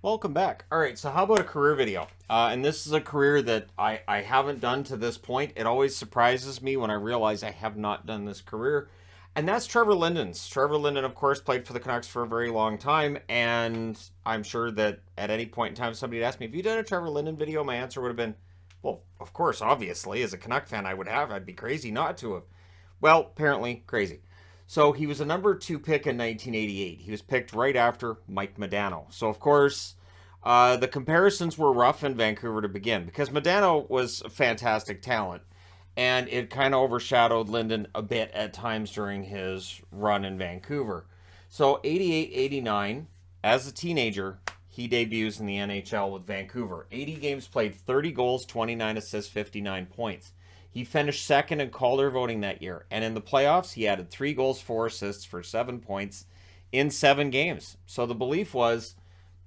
Welcome back. All right, so how about a career video? And this is a career that I haven't done to this point. It always surprises me when I realize I have not done this career. And that's Trevor Linden's. Trevor Linden, of course, played for the Canucks for a very long time. And I'm sure that at any point in time, somebody would ask me, have you done a Trevor Linden video? My answer would have been, well, of course, obviously. As a Canuck fan, I would have. I'd be crazy not to have. Well, apparently, crazy. So he was a number 2 pick in 1988. He was picked right after Mike Modano. So, of course, the comparisons were rough in Vancouver to begin because Modano was a fantastic talent. And it kind of overshadowed Linden a bit at times during his run in Vancouver. So, 88-89, as a teenager, he debuts in the NHL with Vancouver. 80 games played, 30 goals, 29 assists, 59 points. He finished second in Calder voting that year. And in the playoffs, he added 3 goals, 4 assists for 7 points in 7 games. So the belief was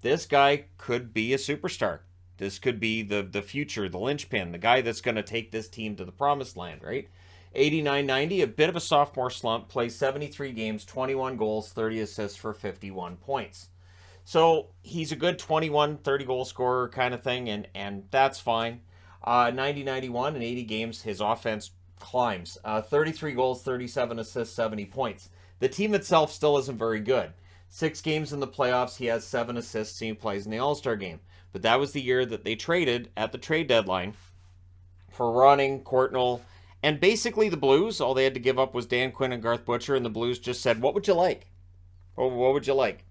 this guy could be a superstar. This could be the future, the linchpin, the guy that's going to take this team to the promised land, right? 89-90, a bit of a sophomore slump, plays 73 games, 21 goals, 30 assists for 51 points. So he's a good 21, 30 goal scorer kind of thing, and that's fine. 90-91 in 80 games, his offense climbs. 33 goals, 37 assists, 70 points. The team itself still isn't very good. 6 games in the playoffs, he has 7 assists, and he plays in the All-Star game. But that was the year that they traded at the trade deadline for Ronning, Courtnall, and basically the Blues. All they had to give up was Dan Quinn and Garth Butcher, and the Blues just said, what would you like? What would you like?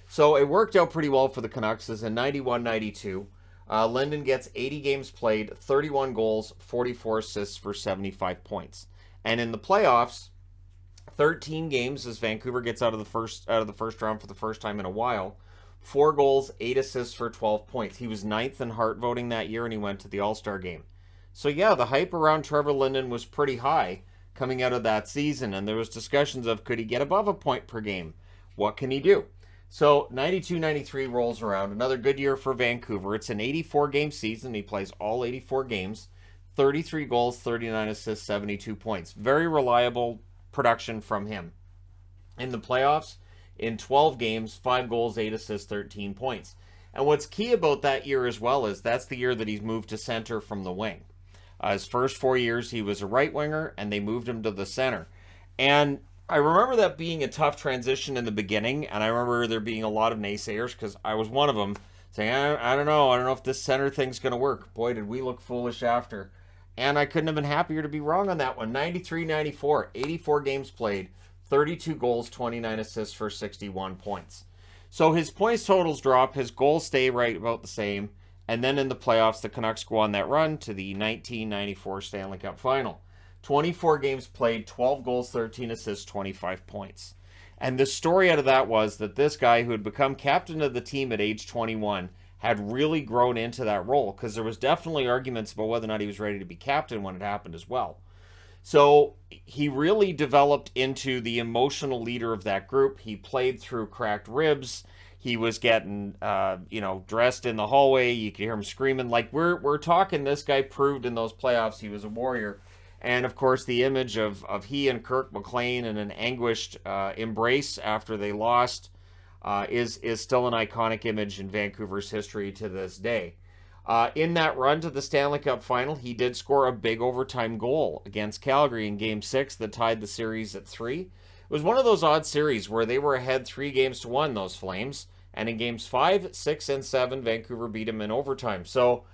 So it worked out pretty well for the Canucks as in 91-92. Linden gets 80 games played, 31 goals, 44 assists for 75 points. And in the playoffs, 13 games as Vancouver gets out of the first round for the first time in a while. 4 goals, 8 assists for 12 points. He was 9th in Hart voting that year, and he went to the All-Star game. So yeah, the hype around Trevor Linden was pretty high coming out of that season, and there was discussions of could he get above a point per game? What can he do? So 92-93 rolls around, another good year for Vancouver. It's an 84-game season. He plays all 84 games, 33 goals, 39 assists, 72 points. Very reliable production from him. In the playoffs, in 12 games, 5 goals, 8 assists, 13 points. And what's key about that year as well is that's the year that he's moved to center from the wing. His first 4 years, he was a right winger, and they moved him to the center. And I remember that being a tough transition in the beginning, and I remember there being a lot of naysayers, because I was one of them, saying, I don't know if this center thing's going to work. Boy, did we look foolish after. And I couldn't have been happier to be wrong on that one. 93-94, 84 games played, 32 goals, 29 assists for 61 points. So his points totals drop, his goals stay right about the same, and then in the playoffs, the Canucks go on that run to the 1994 Stanley Cup Final. 24 games played, 12 goals, 13 assists, 25 points. And the story out of that was that this guy who had become captain of the team at age 21 had really grown into that role, because there was definitely arguments about whether or not he was ready to be captain when it happened as well. So he really developed into the emotional leader of that group. He played through cracked ribs. He was getting, dressed in the hallway. You could hear him screaming. Like, we're talking, this guy proved in those playoffs he was a warrior. And, of course, the image of he and Kirk McLean in an anguished embrace after they lost is still an iconic image in Vancouver's history to this day. In that run to the Stanley Cup Final, he did score a big overtime goal against Calgary in Game 6 that tied the series at 3. It was one of those odd series where they were ahead 3-1, those Flames. And in Games 5, 6, and 7, Vancouver beat them in overtime. So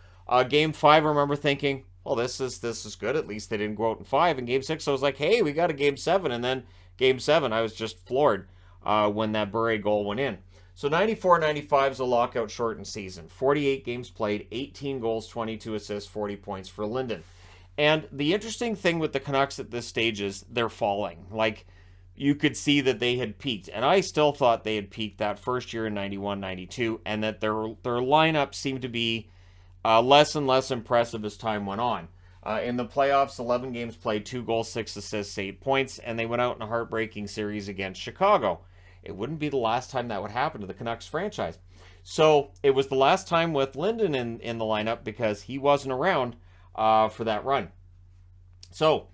Game 5, I remember thinking, well, this is good. At least they didn't go out in 5. In Game 6, I was like, hey, we got a Game 7. And then Game 7, I was just floored when that Bure goal went in. So 94-95 is a lockout shortened season. 48 games played, 18 goals, 22 assists, 40 points for Linden. And the interesting thing with the Canucks at this stage is they're falling. Like, you could see that they had peaked. And I still thought they had peaked that first year in 91-92, and that their lineup seemed to be less and less impressive as time went on. In the playoffs, 11 games played, 2 goals, 6 assists, 8 points, and they went out in a heartbreaking series against Chicago. It wouldn't be the last time that would happen to the Canucks franchise. So it was the last time with Linden in the lineup because he wasn't around for that run. So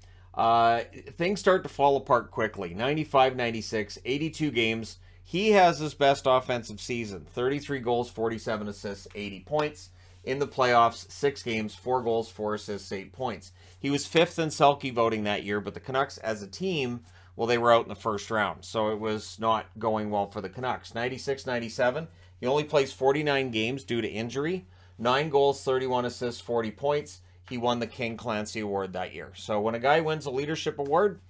things start to fall apart quickly. 95-96, 82 games. He has his best offensive season. 33 goals, 47 assists, 80 points. In the playoffs, 6 games, 4 goals, 4 assists, 8 points. He was 5th in Selke voting that year, but the Canucks as a team, well, they were out in the first round, so it was not going well for the Canucks. 96-97, he only plays 49 games due to injury. 9 goals, 31 assists, 40 points. He won the King Clancy Award that year. So when a guy wins a leadership award,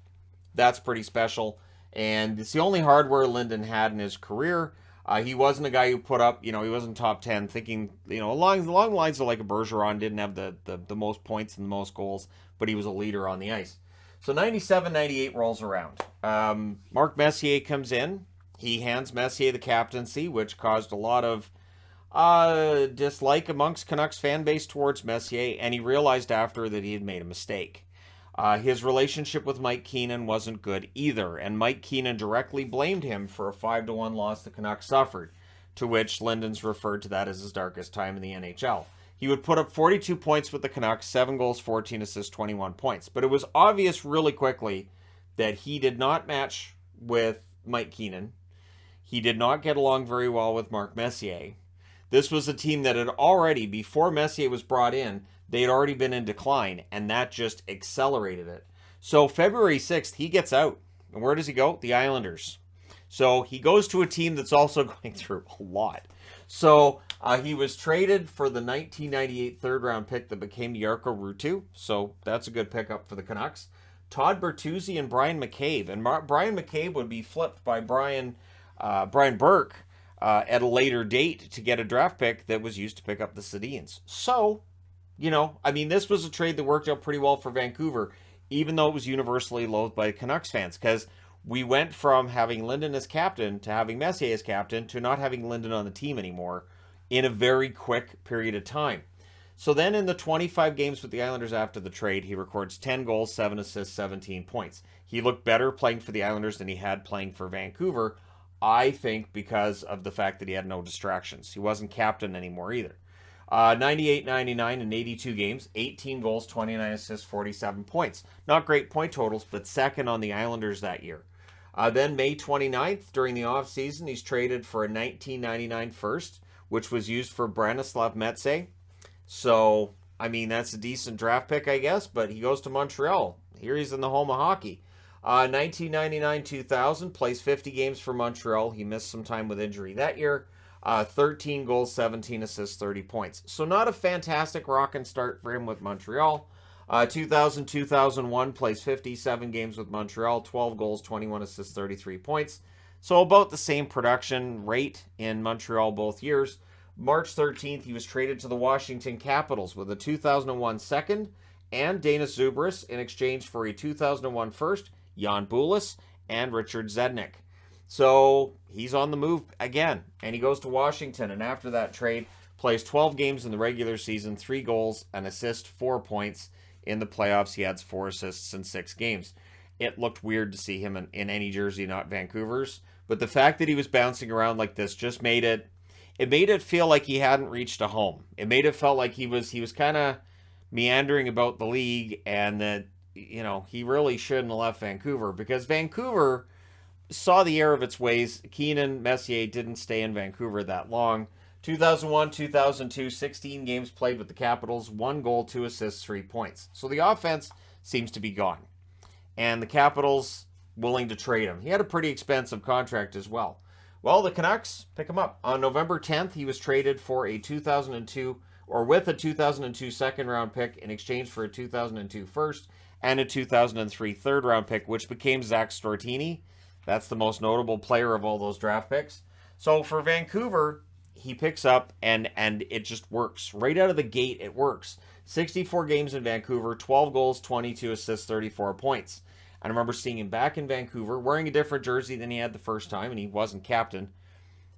that's pretty special. And it's the only hardware Linden had in his career. He wasn't a guy who put up, he wasn't top 10 thinking, along the lines of like a Bergeron, didn't have the most points and the most goals, but he was a leader on the ice. So 97-98 rolls around. Mark Messier comes in. He hands Messier the captaincy, which caused a lot of dislike amongst Canucks fan base towards Messier, and he realized after that he had made a mistake. His relationship with Mike Keenan wasn't good either, and Mike Keenan directly blamed him for a 5-1 loss the Canucks suffered, to which Linden's referred to that as his darkest time in the NHL. He would put up 42 points with the Canucks, 7 goals, 14 assists, 21 points. But it was obvious really quickly that he did not match with Mike Keenan. He did not get along very well with Mark Messier. This was a team that had already, before Messier was brought in, they had already been in decline, and that just accelerated it. So February 6th, he gets out. And where does he go? The Islanders. So he goes to a team that's also going through a lot. So he was traded for the 1998 third-round pick that became Jarkko Ruutu. So that's a good pickup for the Canucks. Todd Bertuzzi and Brian McCabe. And Brian McCabe would be flipped by Brian Burke at a later date to get a draft pick that was used to pick up the Sedins. So, this was a trade that worked out pretty well for Vancouver, even though it was universally loathed by Canucks fans, because we went from having Linden as captain to having Messier as captain to not having Linden on the team anymore in a very quick period of time. So then in the 25 games with the Islanders after the trade, he records 10 goals, 7 assists, 17 points. He looked better playing for the Islanders than he had playing for Vancouver, I think because of the fact that he had no distractions. He wasn't captain anymore either. 98-99 in 82 games, 18 goals, 29 assists, 47 points. Not great point totals, but second on the Islanders that year. Then May 29th, during the offseason, he's traded for a 1999 first, which was used for Branislav Metse. So, that's a decent draft pick, I guess, but he goes to Montreal. Here he's in the home of hockey. 1999-2000, plays 50 games for Montreal. He missed some time with injury that year. 13 goals, 17 assists, 30 points. So not a fantastic rockin' start for him with Montreal. 2000-2001, plays 57 games with Montreal, 12 goals, 21 assists, 33 points. So about the same production rate in Montreal both years. March 13th, he was traded to the Washington Capitals with a 2001 second and Dana Zubris in exchange for a 2001 first, Jan Bulis, and Richard Zednik. So he's on the move again, and he goes to Washington, and after that trade, plays 12 games in the regular season, 3 goals, an assist, 4 points. In the playoffs, he had 4 assists in 6 games. It looked weird to see him in any jersey, not Vancouver's, but the fact that he was bouncing around like this just made it feel like he hadn't reached a home. It made it felt like he was kind of meandering about the league, and that, he really shouldn't have left Vancouver, because Vancouver saw the error of its ways. Keenan, Messier didn't stay in Vancouver that long. 2001-2002, 16 games played with the Capitals, 1 goal, 2 assists, 3 points. So the offense seems to be gone. And the Capitals willing to trade him. He had a pretty expensive contract as well. Well, the Canucks pick him up. On November 10th, he was traded for a 2002, or with a 2002 second-round pick in exchange for a 2002 first and a 2003 third-round pick, which became Zach Stortini. That's the most notable player of all those draft picks. So for Vancouver, he picks up, and it just works. Right out of the gate, it works. 64 games in Vancouver, 12 goals, 22 assists, 34 points. I remember seeing him back in Vancouver, wearing a different jersey than he had the first time, and he wasn't captain.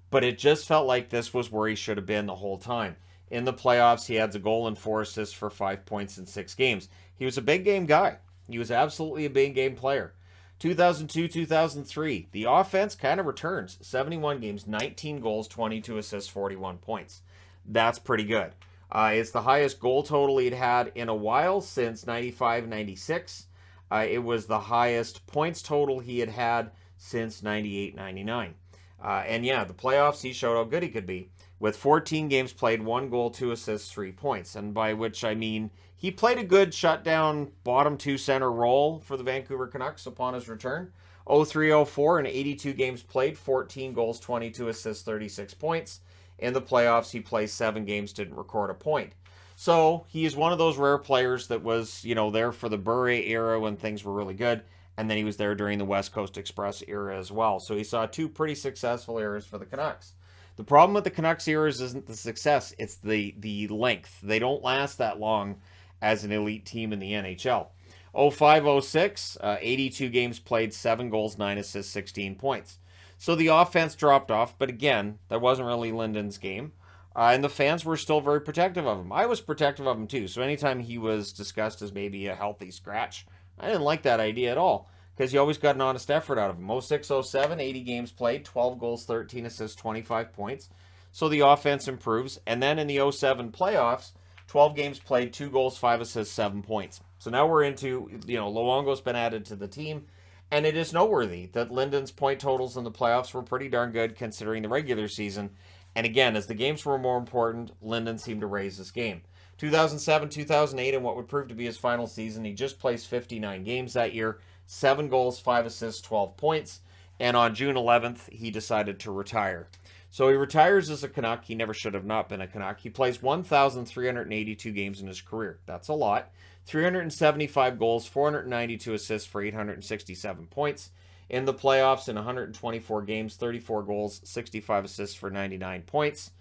But it just felt like this was where he should have been the whole time. In the playoffs, he had a goal and 4 assists for 5 points in 6 games. He was a big game guy. He was absolutely a big game player. 2002-2003, the offense kind of returns. 71 games, 19 goals, 22 assists, 41 points. That's pretty good. It's the highest goal total he'd had in a while since 95-96. It was the highest points total he had had since 98-99. And yeah, the playoffs, he showed how good he could be. With 14 games played, 1 goal, 2 assists, 3 points. And by which I mean he played a good shutdown bottom 2 center role for the Vancouver Canucks upon his return. 03-04 in 82 games played, 14 goals, 22 assists, 36 points. In the playoffs, he played 7 games, didn't record a point. So he is one of those rare players that was, there for the Bure era when things were really good. And then he was there during the West Coast Express era as well. So he saw 2 pretty successful eras for the Canucks. The problem with the Canucks eras isn't the success, it's the length. They don't last that long as an elite team in the NHL. 05-06, 82 games played, 7 goals, 9 assists, 16 points. So the offense dropped off, but again, that wasn't really Linden's game. And the fans were still very protective of him. I was protective of him too, so anytime he was discussed as maybe a healthy scratch, I didn't like that idea at all, because you always got an honest effort out of him. 06-07, 80 games played, 12 goals, 13 assists, 25 points. So the offense improves. And then in the 07 playoffs, 12 games played, 2 goals, 5 assists, 7 points. So now we're into, Luongo's been added to the team. And it is noteworthy that Linden's point totals in the playoffs were pretty darn good considering the regular season. And again, as the games were more important, Linden seemed to raise his game. 2007, 2008, and what would prove to be his final season, he just placed 59 games that year, 7 goals, 5 assists, 12 points, and on June 11th, he decided to retire. So he retires as a Canuck. He never should have not been a Canuck. He plays 1,382 games in his career. That's a lot. 375 goals, 492 assists for 867 points. In the playoffs, in 124 games, 34 goals, 65 assists for 99 points.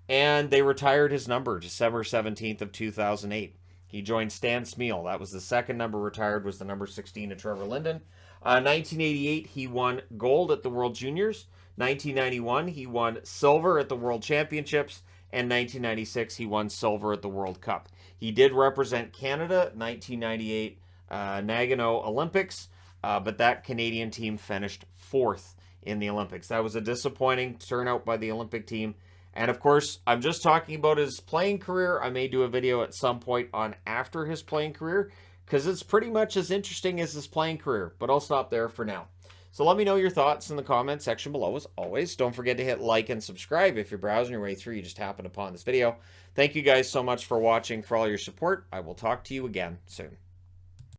And they retired his number December 17th of 2008. He joined Stan Smyl. That was the second number retired, was the number 16 of Trevor Linden. 1988, he won gold at the World Juniors. 1991, he won silver at the World Championships. And 1996, he won silver at the World Cup. He did represent Canada, 1998 Nagano Olympics, but that Canadian team finished 4th in the Olympics. That was a disappointing turnout by the Olympic team. And of course, I'm just talking about his playing career. I may do a video at some point on after his playing career, because it's pretty much as interesting as his playing career. But I'll stop there for now. So let me know your thoughts in the comment section below as always. Don't forget to hit like and subscribe if you're browsing your way through. You just happened upon this video. Thank you guys so much for watching, for all your support. I will talk to you again soon.